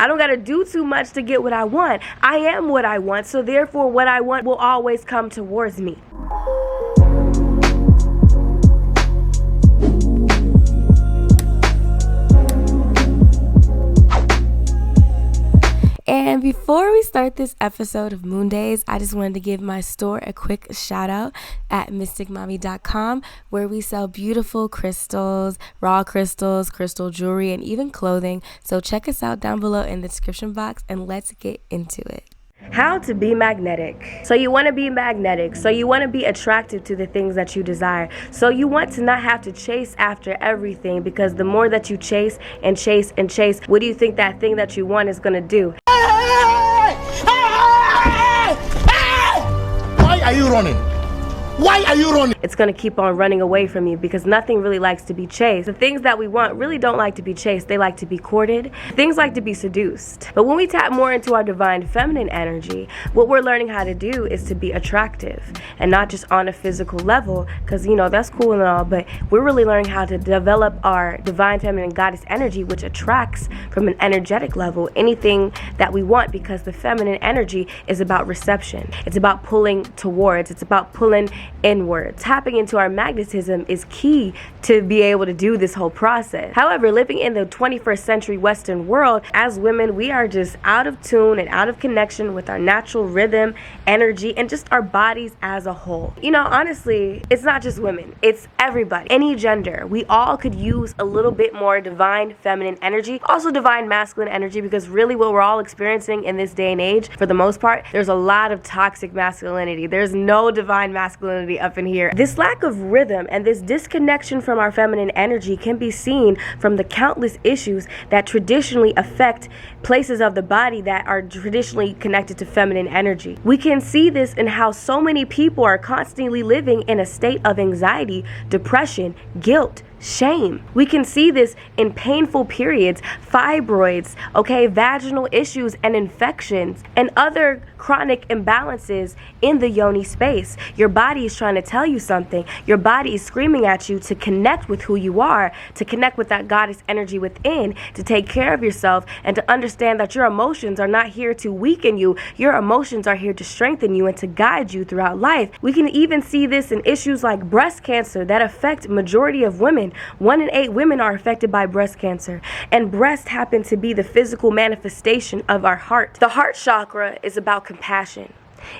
I don't gotta do too much to get what I want. I am what I want, so therefore what I want will always come towards me. And before we start this episode of Moondays, I just wanted to give my store a quick shout out at mysticmommy.com, where we sell beautiful crystals, raw crystals, crystal jewelry, and even clothing. So check us out down below in the description box and let's get into it. How to be magnetic. So you want to be magnetic. So you want to be attractive to the things that you desire. So you want to not have to chase after everything, because the more that you chase and chase and chase, what do you think that thing that you want is going to do? Why are you running? Why are you running? It's going to keep on running away from you, because nothing really likes to be chased. The things that we want really don't like to be chased. They like to be courted. Things like to be seduced. But when we tap more into our divine feminine energy, what we're learning how to do is to be attractive, and not just on a physical level, because you know that's cool and all, but we're really learning how to develop our divine feminine goddess energy, which attracts from an energetic level anything that we want, because the feminine energy is about reception. It's about pulling towards. It's about pulling inward. Tapping into our magnetism is key to be able to do this whole process. However, living in the 21st century Western world, as women, we are just out of tune and out of connection with our natural rhythm, energy, and just our bodies as a whole. You know, honestly, it's not just women, it's everybody, any gender. We all could use a little bit more divine feminine energy, also divine masculine energy, because really what we're all experiencing in this day and age, for the most part, there's a lot of toxic masculinity. There's no divine masculinity up in here. This lack of rhythm and this disconnection from our feminine energy can be seen from the countless issues that traditionally affect places of the body that are traditionally connected to feminine energy. We can see this in how so many people are constantly living in a state of anxiety, depression, guilt, shame. We can see this in painful periods, fibroids, vaginal issues and infections, and other chronic imbalances in the yoni space. Your body is trying to tell you something. Your body is screaming at you to connect with who you are, to connect with that goddess energy within, to take care of yourself, and to understand that your emotions are not here to weaken you. Your emotions are here to strengthen you and to guide you throughout life. We can even see this in issues like breast cancer that affect majority of women. 1 in 8 women are affected by breast cancer, and breast happen to be the physical manifestation of our heart. The heart chakra is about compassion.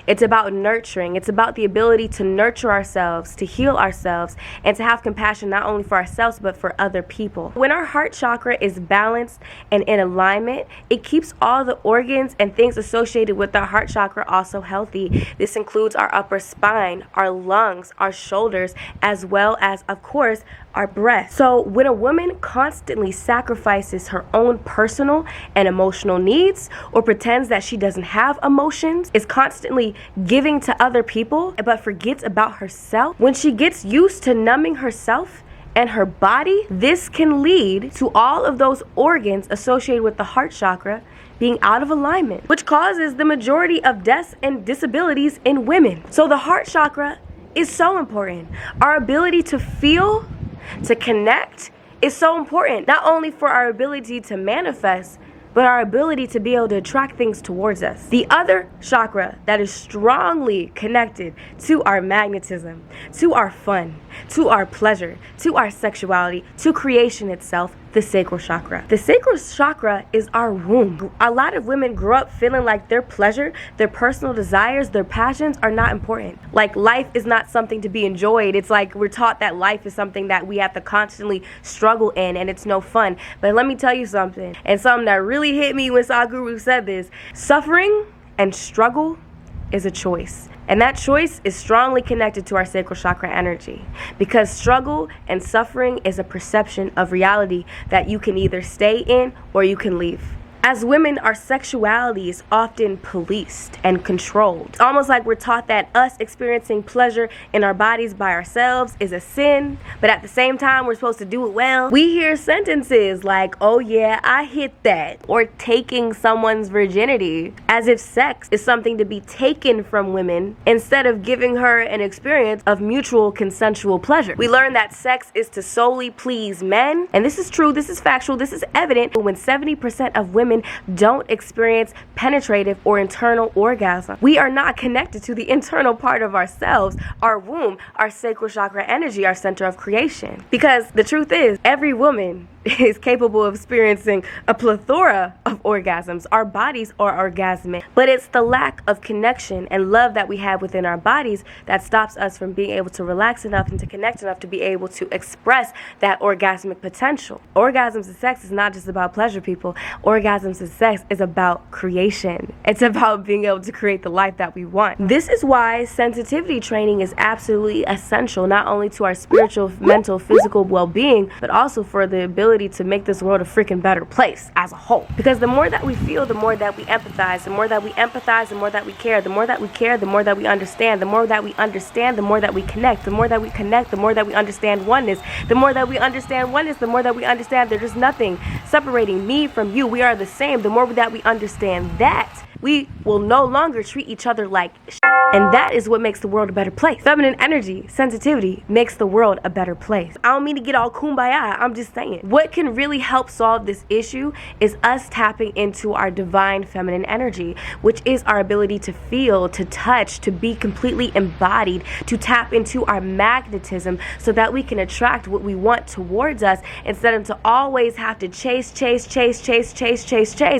It's about nurturing. It's about the ability to nurture ourselves, to heal ourselves, and to have compassion not only for ourselves but for other people. When our heart chakra is balanced and in alignment, it keeps all the organs and things associated with our heart chakra also healthy. This includes our upper spine, our lungs, our shoulders, as well as, of course, our breath. So when a woman constantly sacrifices her own personal and emotional needs, or pretends that she doesn't have emotions, is constantly giving to other people but forgets about herself, when she gets used to numbing herself and her body, this can lead to all of those organs associated with the heart chakra being out of alignment, which causes the majority of deaths and disabilities in women. So the heart chakra is so important. Our ability to feel, to connect, is so important, not only for our ability to manifest, but our ability to be able to attract things towards us. The other chakra that is strongly connected to our magnetism, to our fun, to our pleasure, to our sexuality, to creation itself, the sacral chakra. The sacral chakra is our womb. A lot of women grow up feeling like their pleasure, their personal desires, their passions are not important. Like life is not something to be enjoyed. It's like we're taught that life is something that we have to constantly struggle in, and it's no fun. But let me tell you something, and something that really hit me when Sadhguru said this: suffering and struggle is a choice. And that choice is strongly connected to our sacral chakra energy, because struggle and suffering is a perception of reality that you can either stay in or you can leave. As women, our sexuality is often policed and controlled. It's almost like we're taught that us experiencing pleasure in our bodies by ourselves is a sin, but at the same time, we're supposed to do it well. We hear sentences like, "Oh yeah, I hit that," or taking someone's virginity, as if sex is something to be taken from women instead of giving her an experience of mutual consensual pleasure. We learn that sex is to solely please men, and this is true, this is factual, this is evident when 70% of women women don't experience penetrative or internal orgasm. We are not connected to the internal part of ourselves, our womb, our sacral chakra energy, our center of creation. Because the truth is, every woman is capable of experiencing a plethora of orgasms. Our bodies are orgasmic, but it's the lack of connection and love that we have within our bodies that stops us from being able to relax enough and to connect enough to be able to express that orgasmic potential. Orgasms and sex is not just about pleasure, people. Orgasms and sex is about creation. It's about being able to create the life that we want. This is why sensitivity training is absolutely essential, not only to our spiritual, mental, physical well-being, but also for the ability to make this world a freaking better place as a whole. Because the more that we feel, the more that we empathize. The more that we empathize, the more that we care. The more that we care, the more that we understand. The more that we understand, the more that we connect. The more that we connect, the more that we understand oneness. The more that we understand oneness, the more that we understand there's nothing separating me from you. We are the same. The more that we understand that, we will no longer treat each other like shit. And that is what makes the world a better place. Feminine energy, sensitivity makes the world a better place. I don't mean to get all kumbaya, I'm just saying. What can really help solve this issue is us tapping into our divine feminine energy, which is our ability to feel, to touch, to be completely embodied, to tap into our magnetism so that we can attract what we want towards us instead of to always have to chase,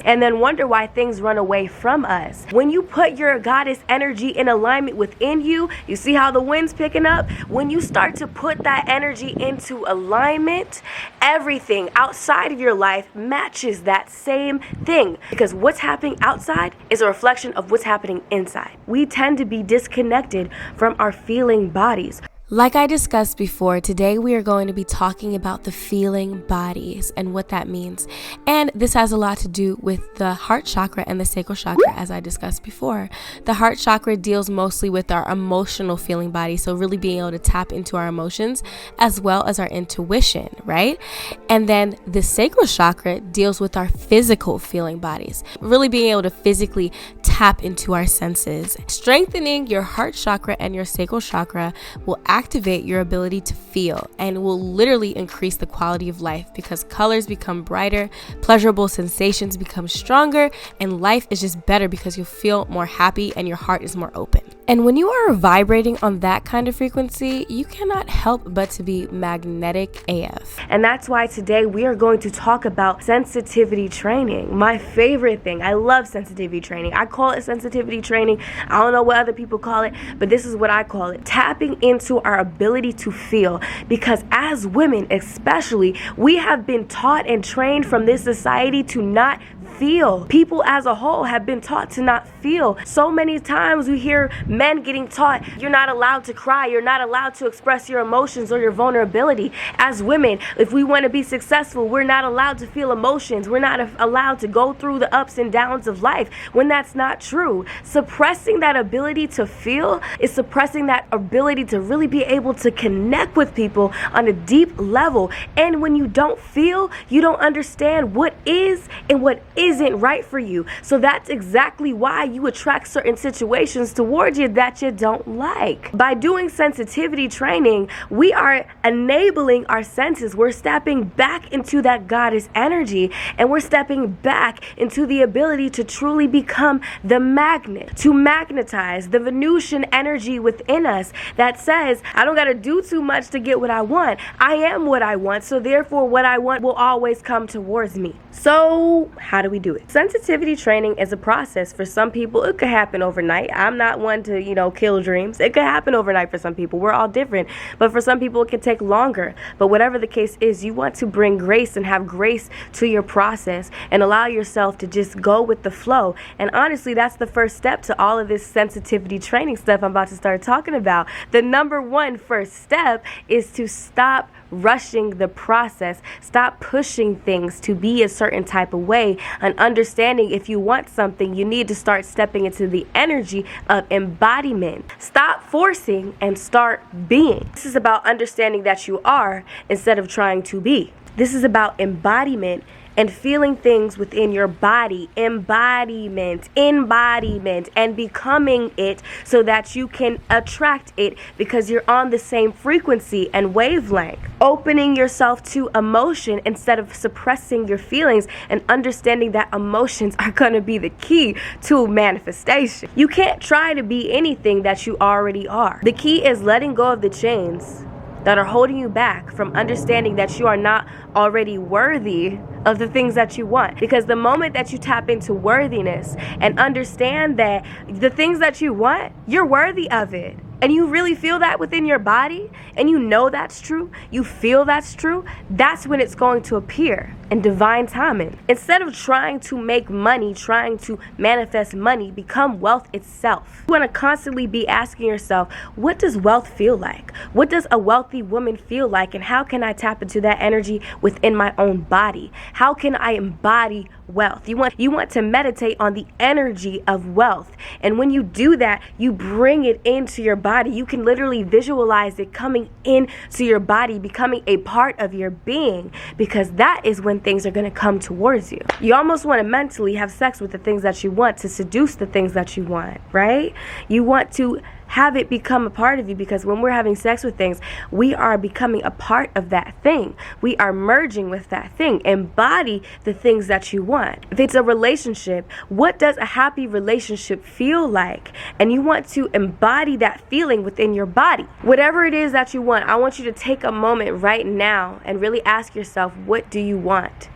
and then wonder why things run away from us. When you put your goddess energy in alignment within you, you see how the wind's picking up? When you start to put that energy into alignment, everything outside of your life matches that same thing. Because what's happening outside is a reflection of what's happening inside. We tend to be disconnected from our feeling bodies. Like I discussed before, today we are going to be talking about the feeling bodies and what that means. And this has a lot to do with the heart chakra and the sacral chakra, as I discussed before. The heart chakra deals mostly with our emotional feeling body, so really being able to tap into our emotions as well as our intuition, right? And then the sacral chakra deals with our physical feeling bodies, really being able to physically tap into our senses. Strengthening your heart chakra and your sacral chakra will activate your ability to feel and will literally increase the quality of life because colors become brighter, pleasurable sensations become stronger, and life is just better because you feel more happy and your heart is more open. And when you are vibrating on that kind of frequency, you cannot help but to be magnetic AF. And that's why today we are going to talk about sensitivity training. My favorite thing. I love sensitivity training. I call it sensitivity training. I don't know what other people call it, but this is what I call it. Tapping into our ability to feel. Because as women especially, we have been taught and trained from this society to not feel. People as a whole have been taught to not feel. So many times we hear men getting taught, you're not allowed to cry, you're not allowed to express your emotions or your vulnerability. As women, if we want to be successful, we're not allowed to feel emotions. We're not allowed to go through the ups and downs of life, when that's not true. Suppressing that ability to feel is suppressing that ability to really be able to connect with people on a deep level. And when you don't feel, you don't understand what is and what isn't right for you. So that's exactly why you attract certain situations towards you that you don't like. By doing sensitivity training, we are enabling our senses. We're stepping back into that goddess energy, and we're stepping back into the ability to truly become the magnet, to magnetize the Venusian energy within us that says, I don't got to do too much to get what I want. I am what I want, so therefore what I want will always come towards me. So how do we do it? Sensitivity training is a process. For some people, it could happen overnight. I'm not one to, kill dreams. It could happen overnight for some people. We're all different. But for some people, it can take longer. But whatever the case is, you want to bring grace and have grace to your process and allow yourself to just go with the flow. And honestly, that's the first step to all of this sensitivity training stuff I'm about to start talking about. The number one first step is to stop rushing the process. Stop pushing things to be a certain type of way, and understanding if you want something, you need to start stepping into the energy of embodiment. Stop forcing and start being. This is about understanding that you are instead of trying to be. This is about embodiment and feeling things within your body, embodiment, and becoming it so that you can attract it because you're on the same frequency and wavelength. Opening yourself to emotion instead of suppressing your feelings, and understanding that emotions are going to be the key to manifestation. You can't try to be anything that you already are. The key is letting go of the chains that are holding you back from understanding that you are not already worthy of the things that you want. Because the moment that you tap into worthiness and understand that the things that you want, you're worthy of it, and you really feel that within your body, and you know that's true, you feel that's true, that's when it's going to appear in divine timing. Instead of trying to make money, trying to manifest money, become wealth itself. You want to constantly be asking yourself, what does wealth feel like? What does a wealthy woman feel like? And how can I tap into that energy within my own body? How can I embody wealth? You want to meditate on the energy of wealth. And when you do that, you bring it into your body. You can literally visualize it coming into your body, becoming a part of your being, because that is when things are going to come towards you. You almost want to mentally have sex with the things that you want, to seduce the things that you want, right? You want to have it become a part of you, because when we're having sex with things, we are becoming a part of that thing. We are merging with that thing. Embody the things that you want. If it's a relationship, what does a happy relationship feel like? And you want to embody that feeling within your body. Whatever it is that you want, I want you to take a moment right now and really ask yourself, what do you want?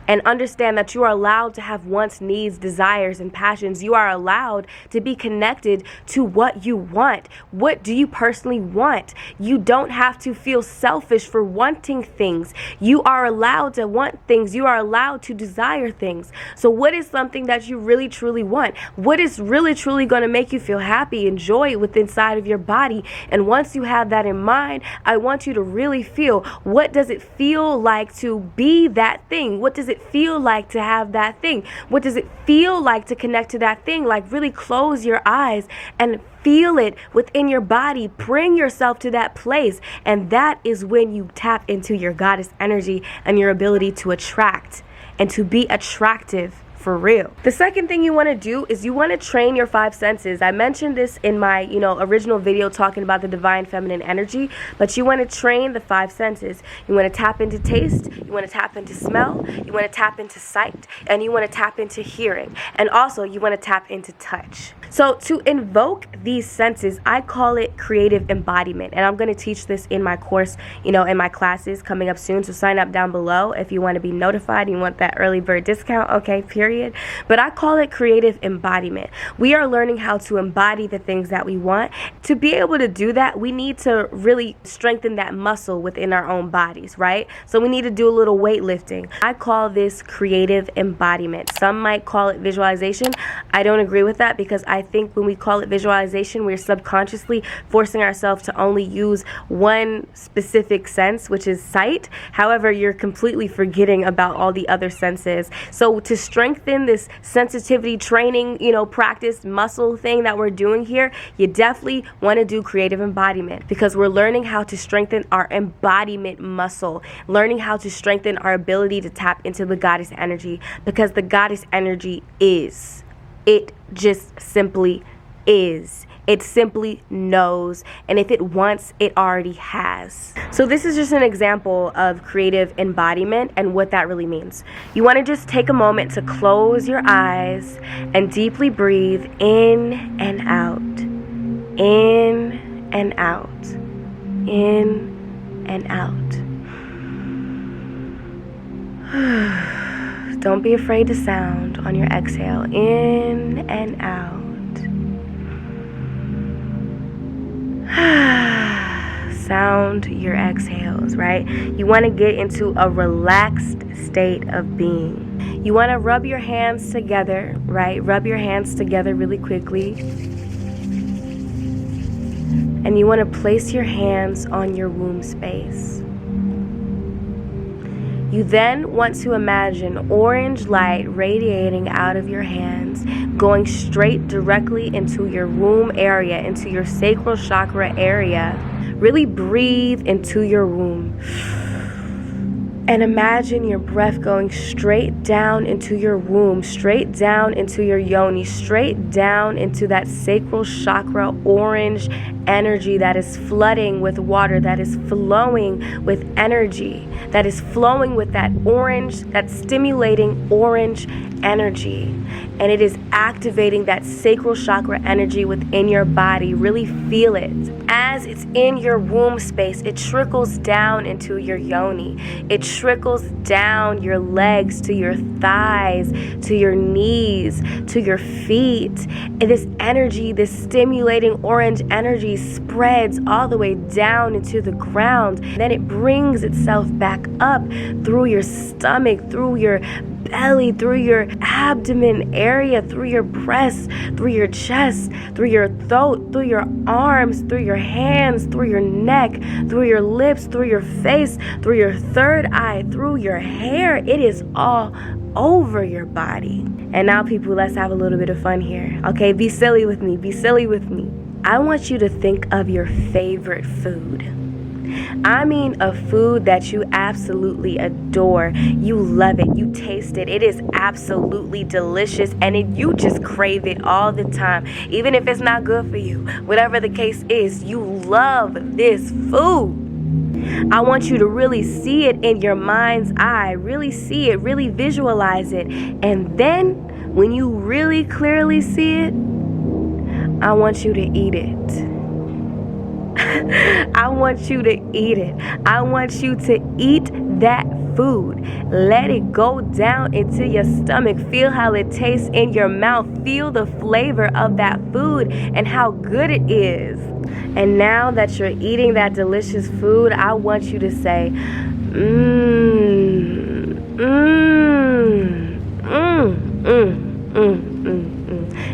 And understand that you are allowed to have wants, needs, desires, and passions. You are allowed to be connected to what you want. What do you personally want? You don't have to feel selfish for wanting things. You are allowed to want things. You are allowed to desire things. So what is something that you really truly want? What is really truly going to make you feel happy and joy within inside of your body? And once you have that in mind, I want you to really feel, what does it feel like to be that thing? What does it feel like to have that thing? What does it feel like to connect to that thing? Like, really close your eyes and feel it within your body. Bring yourself to that place. And that is when you tap into your goddess energy and your ability to attract and to be attractive for real. The second thing you want to do is you want to train your 5 senses. I mentioned this in my, original video talking about the divine feminine energy, but you want to train the 5 senses. You want to tap into taste, you want to tap into smell, you want to tap into sight, and you want to tap into hearing. And also you want to tap into touch. So to invoke these senses, I call it creative embodiment. And I'm going to teach this in my course, in my classes coming up soon. So sign up down below if you want to be notified and you want that early bird discount. Okay, period. But I call it creative embodiment. We are learning how to embody the things that we want. To be able to do that, we need to really strengthen that muscle within our own bodies, right? So we need to do a little weightlifting. I call this creative embodiment. Some might call it visualization. I don't agree with that, because I think when we call it visualization, we're subconsciously forcing ourselves to only use one specific sense, which is sight. However, you're completely forgetting about all the other senses. So to strengthen this sensitivity training, practice muscle thing that we're doing here, you definitely want to do creative embodiment, because we're learning how to strengthen our embodiment muscle, learning how to strengthen our ability to tap into the goddess energy, because the goddess energy is. It just simply is. It simply knows, and if it wants, it already has. So this is just an example of creative embodiment and what that really means. You want to just take a moment to close your eyes and deeply breathe in and out, in and out, in and out. Don't be afraid to sound on your exhale, in and out. Sound your exhales, right? You want to get into a relaxed state of being. You want to rub your hands together, right? Rub your hands together really quickly. And you want to place your hands on your womb space. You then want to imagine orange light radiating out of your hands, going straight directly into your womb area, into your sacral chakra area. Really breathe into your womb. And imagine your breath going straight down into your womb, straight down into your yoni, straight down into that sacral chakra orange energy that is flooding with water, that is flowing with energy, that is flowing with that orange, that stimulating orange energy. And it is activating that sacral chakra energy within your body. Really feel it. As it's in your womb space, it trickles down into your yoni. It trickles down your legs to your thighs, to your knees, to your feet. And this energy, this stimulating orange energy spreads all the way down into the ground. Then it brings itself back up through your stomach, through your belly, through your abdomen area, through your breasts, through your chest, through your throat, through your arms, through your hands, through your neck, through your lips, through your face, through your third eye, through your hair. It is all over your body. And now, people, let's have a little bit of fun here. Okay, be silly with me. Be silly with me. I want you to think of your favorite food. I mean a food that you absolutely adore. You love it. You taste it. It is absolutely delicious, and you just crave it all the time. Even if it's not good for you, whatever the case is, you love this food. I want you to really see it in your mind's eye. Really see it. Really visualize it. And then when you really clearly see it, I want you to eat it. I want you to eat it. I want you to eat that food. Let it go down into your stomach. Feel how it tastes in your mouth. Feel the flavor of that food and how good it is. And now that you're eating that delicious food, I want you to say,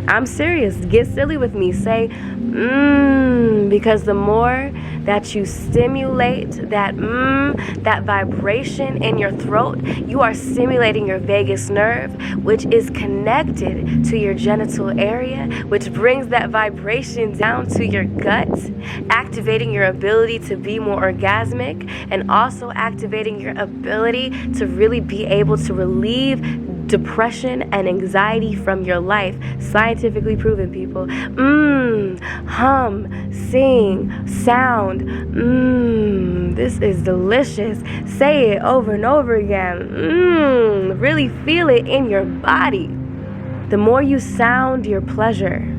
I'm serious. Get silly with me. Say, because the more that you stimulate that that vibration in your throat, you are stimulating your vagus nerve, which is connected to your genital area, which brings that vibration down to your gut, activating your ability to be more orgasmic, and also activating your ability to really be able to relieve depression and anxiety from your life. Scientifically proven, people. Hum, sing, sound. This is delicious. Say it over and over again. Really feel it in your body. The more you sound your pleasure.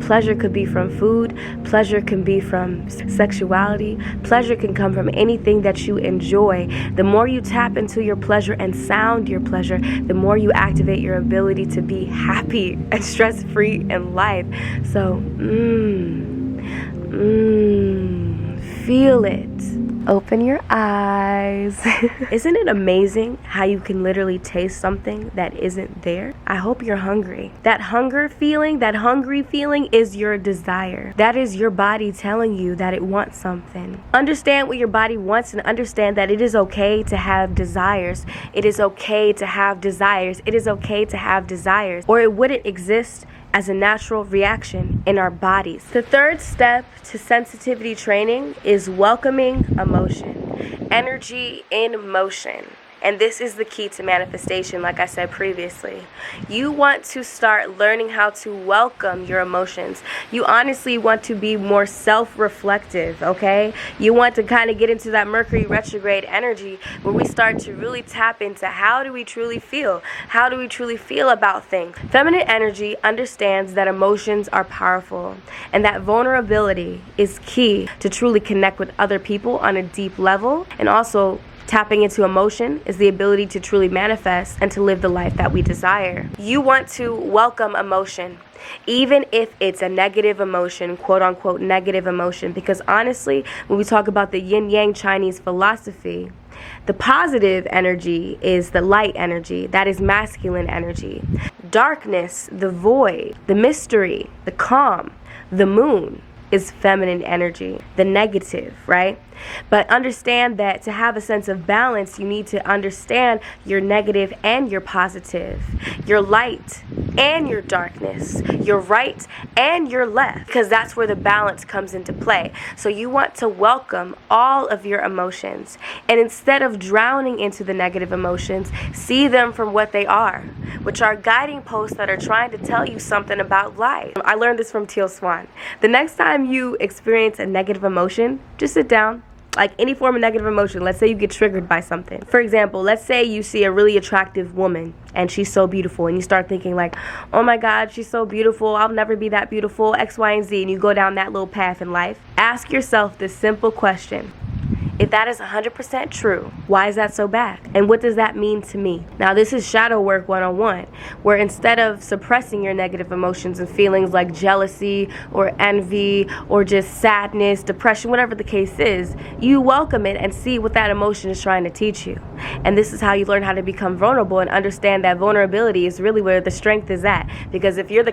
Pleasure could be from food. Pleasure can be from sexuality. Pleasure can come from anything that you enjoy. The more you tap into your pleasure and sound your pleasure, the more you activate your ability to be happy and stress-free in life. So, feel it. Open your eyes. Isn't it amazing how you can literally taste something that isn't there? I hope you're hungry. That hunger feeling, that hungry feeling is your desire. That is your body telling you that it wants something. Understand what your body wants and understand that it is okay to have desires. It is okay to have desires. It is okay to have desires, or it wouldn't exist as a natural reaction in our bodies. The third step to sensitivity training is welcoming emotion, energy in motion. And this is the key to manifestation, like I said previously. You want to start learning how to welcome your emotions. You honestly want to be more self-reflective, okay? You want to kind of get into that Mercury retrograde energy where we start to really tap into how do we truly feel? How do we truly feel about things? Feminine energy understands that emotions are powerful and that vulnerability is key to truly connect with other people on a deep level, and also tapping into emotion is the ability to truly manifest and to live the life that we desire. You want to welcome emotion, even if it's a negative emotion, quote unquote negative emotion, because honestly, when we talk about the yin-yang Chinese philosophy, the positive energy is the light energy. That is masculine energy. Darkness, the void, the mystery, the calm, the moon is feminine energy, the negative, right? But understand that to have a sense of balance, you need to understand your negative and your positive, your light and your darkness, your right and your left, because that's where the balance comes into play. So you want to welcome all of your emotions, and instead of drowning into the negative emotions, see them from what they are, which are guiding posts that are trying to tell you something about life. I learned this from Teal Swan. The next time you experience a negative emotion, just sit down. Like any form of negative emotion, let's say you get triggered by something. For example, let's say you see a really attractive woman and she's so beautiful, and you start thinking like, oh my God, she's so beautiful, I'll never be that beautiful, X, Y, and Z, and you go down that little path in life. Ask yourself this simple question. If that is 100% true, why is that so bad? And what does that mean to me? Now, this is shadow work 101, where instead of suppressing your negative emotions and feelings like jealousy or envy or just sadness, depression, whatever the case is, you welcome it and see what that emotion is trying to teach you. And this is how you learn how to become vulnerable and understand that vulnerability is really where the strength is at. Because if you're the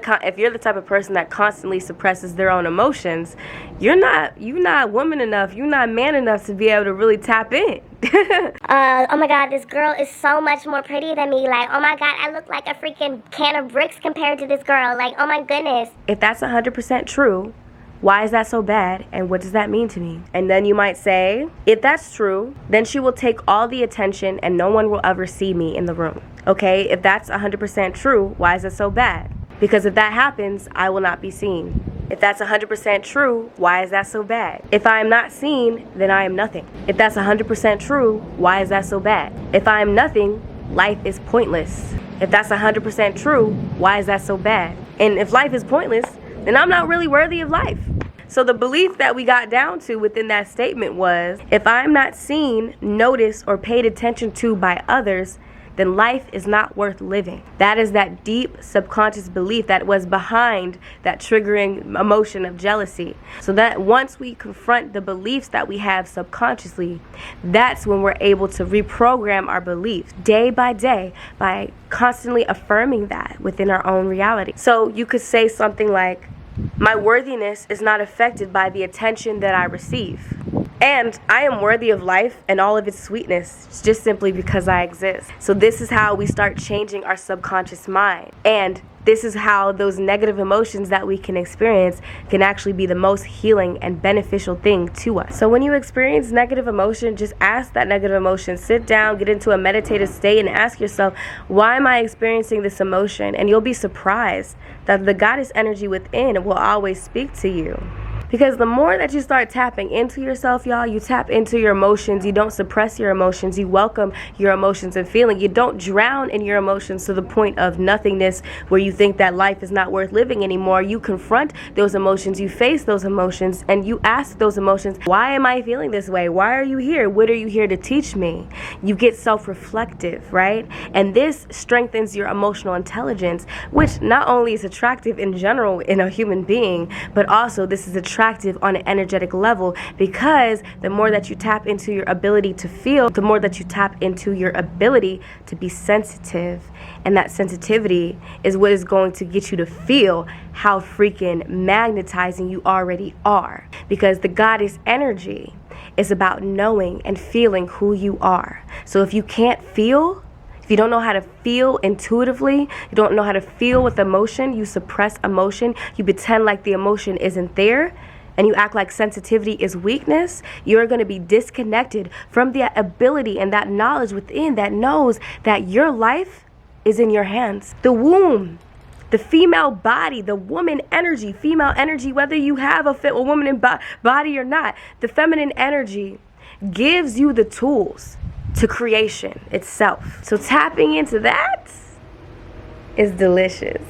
type of person that constantly suppresses their own emotions, you're not woman enough, you're not man enough to be able to really tap in. Oh my God, this girl is so much more pretty than me. Like, oh my God, I look like a freaking can of bricks compared to this girl. Like, oh my goodness. If that's 100% true, why is that so bad, and what does that mean to me? And then you might say, if that's true, then she will take all the attention and no one will ever see me in the room. Okay, if that's 100% true, why is it so bad? Because if that happens, I will not be seen. If that's 100% true, why is that so bad? If I am not seen, then I am nothing. If that's 100% true, why is that so bad? If I am nothing, life is pointless. If that's 100% true, why is that so bad? And if life is pointless, then I'm not really worthy of life. So the belief that we got down to within that statement was, if I'm not seen, noticed, or paid attention to by others, then life is not worth living. That is that deep subconscious belief that was behind that triggering emotion of jealousy. So that once we confront the beliefs that we have subconsciously, that's when we're able to reprogram our beliefs day by day by constantly affirming that within our own reality. So you could say something like, my worthiness is not affected by the attention that I receive. And I am worthy of life and all of its sweetness just simply because I exist. So this is how we start changing our subconscious mind. And this is how those negative emotions that we can experience can actually be the most healing and beneficial thing to us. So when you experience negative emotion, just ask that negative emotion. Sit down, get into a meditative state, and ask yourself, why am I experiencing this emotion? And you'll be surprised that the goddess energy within will always speak to you. Because the more that you start tapping into yourself, y'all, you tap into your emotions. You don't suppress your emotions. You welcome your emotions and feeling. You don't drown in your emotions to the point of nothingness where you think that life is not worth living anymore. You confront those emotions. You face those emotions, and you ask those emotions, why am I feeling this way? Why are you here? What are you here to teach me? You get self-reflective, right? And this strengthens your emotional intelligence, which not only is attractive in general in a human being, but also this is attractive on an energetic level, because the more that you tap into your ability to feel, the more that you tap into your ability to be sensitive. And that sensitivity is what is going to get you to feel how freaking magnetizing you already are. Because the goddess energy is about knowing and feeling who you are. So if you can't feel, if you don't know how to feel intuitively, you don't know how to feel with emotion, you suppress emotion, you pretend like the emotion isn't there, and you act like sensitivity is weakness, you're going to be disconnected from the ability and that knowledge within that knows that your life is in your hands. The womb, the female body, the woman energy, female energy, whether you have a woman body or not, the feminine energy gives you the tools to creation itself. So tapping into that is delicious.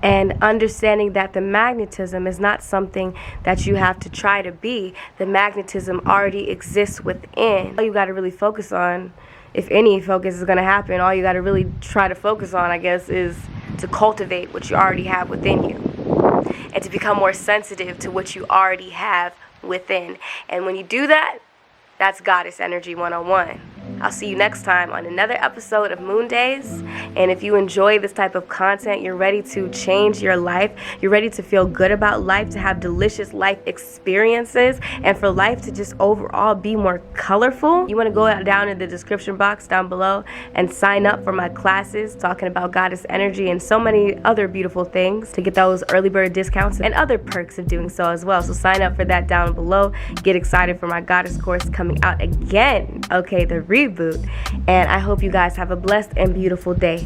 And understanding that the magnetism is not something that you have to try to be. The magnetism already exists within. All you got to really focus on, if any focus is going to happen, all you got to really try to focus on, I guess, is to cultivate what you already have within you. And to become more sensitive to what you already have within. And when you do that, that's Goddess Energy 101. I'll see you next time on another episode of Moon Days. And if you enjoy this type of content, you're ready to change your life, you're ready to feel good about life, to have delicious life experiences, and for life to just overall be more colorful, you want to go down in the description box down below and sign up for my classes talking about goddess energy and so many other beautiful things to get those early bird discounts and other perks of doing so as well. So sign up for that down below. Get excited for my goddess course coming out again. Okay, the reboot. And I hope you guys have a blessed and beautiful day.